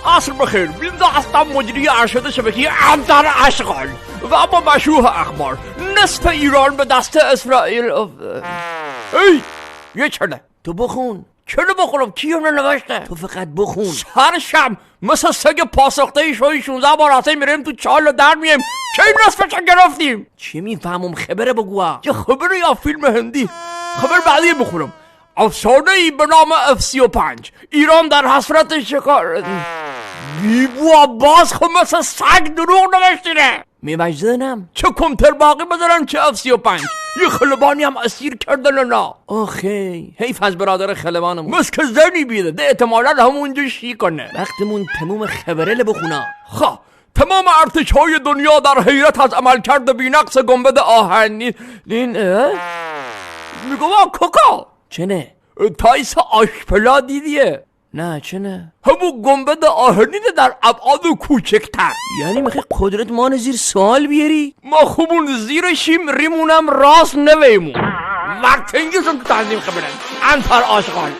عصر بخیر. بینده هستم مدیری ارشد شبکه عنتر اشغال و اما مشروح اخبار. نصف ایران به دست اسرائیل. ای یه چرده تو بخون. چرا بخونم؟ کی اونو نوشته؟ تو فقط بخون. هر شب مثل سگ پاسخته شوی 16 بار اصلا میریم تو چال و در میم. چه این نصفش گرفتیم؟ چی میفهمم؟ خبره بگو. یه خبره یا فیلم هندی؟ خبر بعدی بخونم. افسانه‌ای به نام F-35 ایران در حسرت شکار. بیبو عباس خب مثل سگ دروغ نوشتینه. میوجدنم چه کمتر باقی بذارن چه F-35. یه خلبانی هم اسیر کردن نه. آخه حیف از برادر خلبانمون. مسک زنی بیده ده احتمالا همونجا شی کنه. وقتمون تموم خبره بخونا. خب تمام ارتش‌های دنیا در حیرت از عملکرد بی‌نقص گنبد آهنی میگم کوکا چنه؟ تایس آشپلا دیدیه؟ نه چنه؟ همون گنبد آهنینه در ابعاد کوچکتر. یعنی میخوای قدرت مان زیر سوال بیاری؟ ما خوبون زیرشیم ریمونم راست نویمون. وقت اینگیزم تو تنظیم خبرن عنتر اشغال.